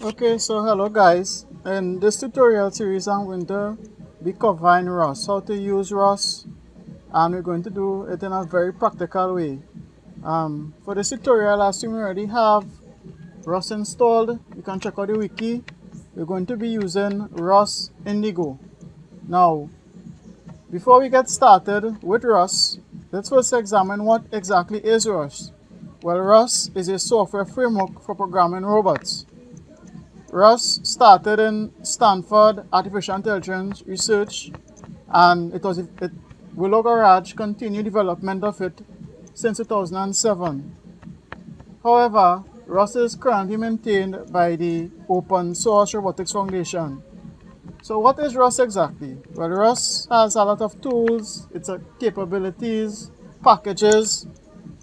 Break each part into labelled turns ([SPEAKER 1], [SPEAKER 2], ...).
[SPEAKER 1] Okay, so hello guys. In this tutorial series I'm going to be covering ROS, how to use ROS, and we're going to do it in a very practical way. For this tutorial, I assume you already have ROS installed. You can check out the wiki. We're going to be using ROS Indigo. Now, before we get started with ROS, let's first examine what exactly is ROS. Well, ROS is a software framework for programming robots. ROS started in Stanford Artificial Intelligence Research, and Willow Garage continued development of it since 2007. However, ROS is currently maintained by the Open Source Robotics Foundation. So what is ROS exactly? Well, ROS has a lot of tools, its capabilities, packages.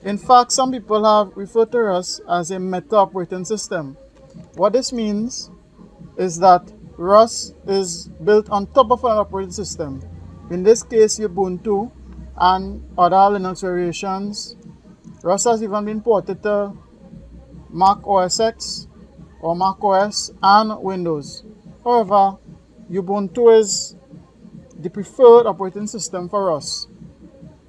[SPEAKER 1] In fact, some people have referred to ROS as a meta operating system. What this means is that ROS is built on top of an operating system. In this case, Ubuntu and other Linux variations. ROS has even been ported to Mac OS X or Mac OS and Windows. However, Ubuntu is the preferred operating system for ROS.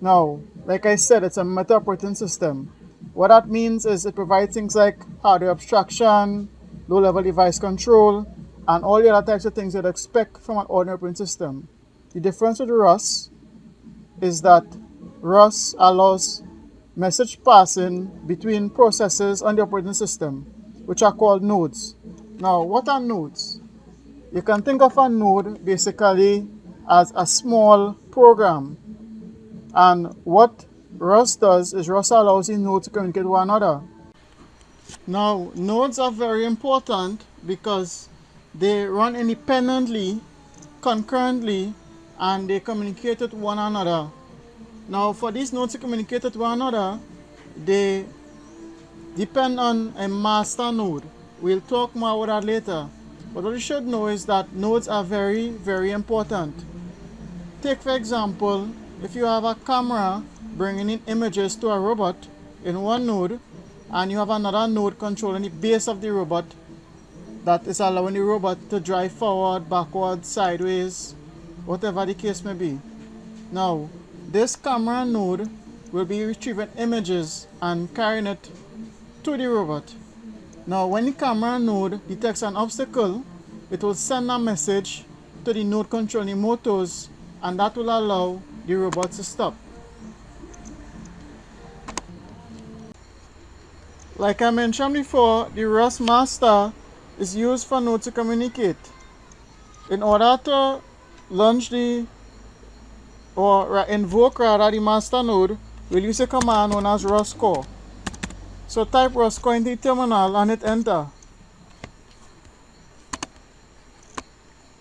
[SPEAKER 1] Now, like I said, it's a meta operating system. What that means is it provides things like hardware abstraction, low-level device control, and all the other types of things you'd expect from an ordinary operating system. The difference with ROS is that ROS allows message passing between processes on the operating system, which are called nodes. Now, what are nodes? You can think of a node basically as a small program. And what ROS does is ROS allows the nodes to communicate with one another. Now, nodes are very important because they run independently, concurrently, and they communicate with one another. Now, for these nodes to communicate with one another, they depend on a master node. We'll talk more about that later. But what you should know is that nodes are very, very important. Take, for example, if you have a camera bringing in images to a robot in one node, and you have another node controlling the base of the robot that is allowing the robot to drive forward, backward, sideways, whatever the case may be. Now, this camera node will be retrieving images and carrying it to the robot. Now, when the camera node detects an obstacle, it will send a message to the node controlling motors, and that will allow the robot to stop. Like I mentioned before, the ROS master is used for nodes to communicate. In order to launch invoke the master node, we'll use a command known as ROS call. So type ROS call into the terminal and hit enter.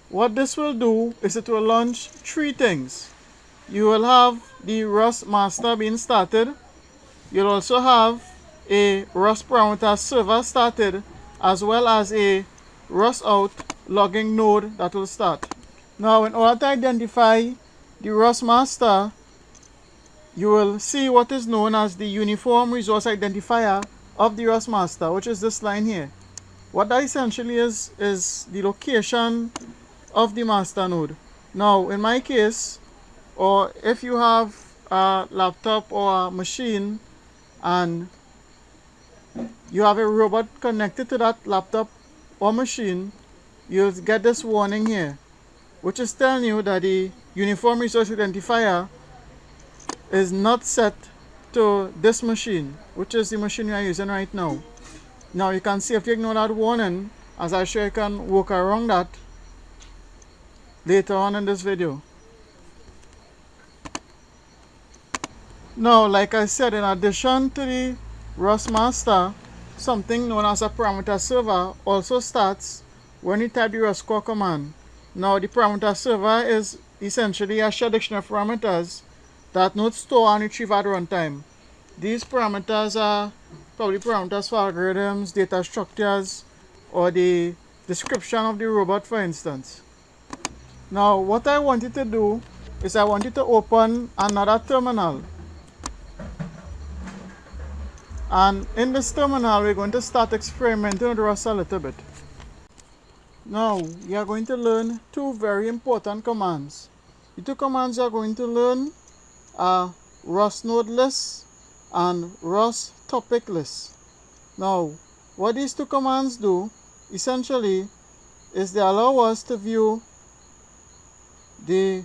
[SPEAKER 1] What this will do is it will launch three things. You will have the ROS master being started. You'll also have a ROS parameter server started, as well as a ROS out logging node that will start. Now, in order to identify the ROS master, you will see what is known as the uniform resource identifier of the ROS master, which is this line here. What that essentially is the location of the master node. Now, in my case, or if you have a laptop or a machine and you have a robot connected to that laptop or machine, you'll get this warning here, which is telling you that the uniform resource identifier is not set to this machine, which is the machine we are using right now. Now, you can see if you ignore that warning, as I show you can work around that later on in this video. Now, like I said, in addition to the ROS master, something known as a parameter server also starts when you type the ROS call command. Now, the parameter server is essentially a shared dictionary of parameters that nodes store and retrieve at runtime. These parameters are probably parameters for algorithms, data structures, or the description of the robot, for instance. Now, what I want you to do is I want you to open another terminal. And in this terminal, we're going to start experimenting with ROS a little bit. Now we are going to learn two very important commands. The two commands you are going to learn are ROS node list and ROS topic list. Now what these two commands do essentially is they allow us to view the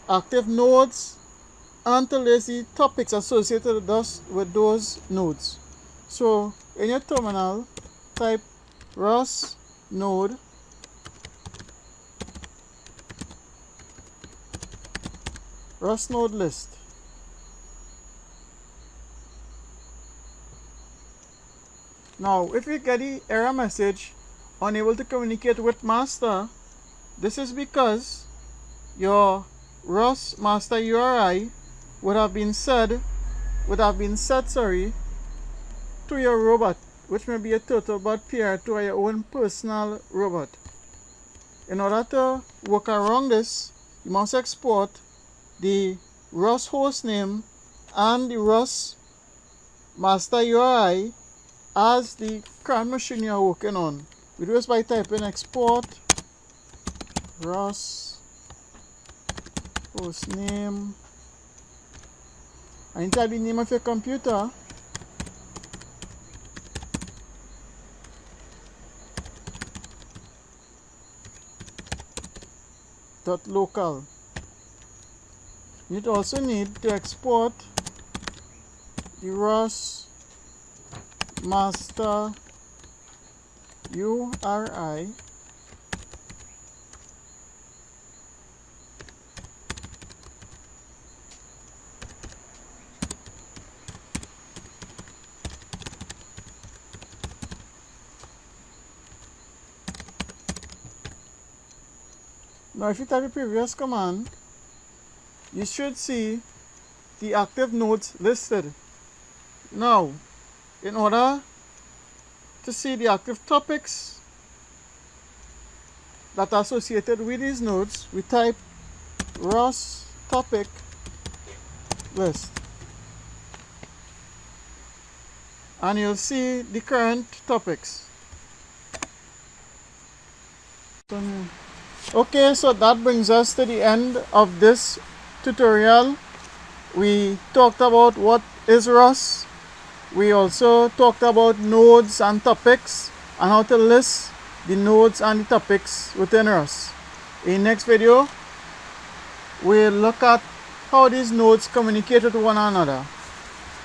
[SPEAKER 1] active nodes and to list the topics associated with those nodes. So in your terminal, type ROS node list. Now if you get the error message unable to communicate with master, this is because your ROS master URI would have been set to your robot, which may be a TurtleBot PR2 or your own personal robot. In order to work around this, you must export the ROS hostname and the ROS master URI as the current machine you are working on. We do this by typing export ROS hostname and type the name of your computer .local. You also need to export the ROS master URI Now if you type the previous command, you should see the active nodes listed. Now, in order to see the active topics that are associated with these nodes, we type ROS topic list. And you'll see the current topics. Okay, so that brings us to the end of this tutorial. We talked about what is ROS. We also talked about nodes and topics and how to list the nodes and the topics within ROS. In the next video, we'll look at how these nodes communicate with one another.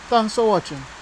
[SPEAKER 1] Thanks for watching.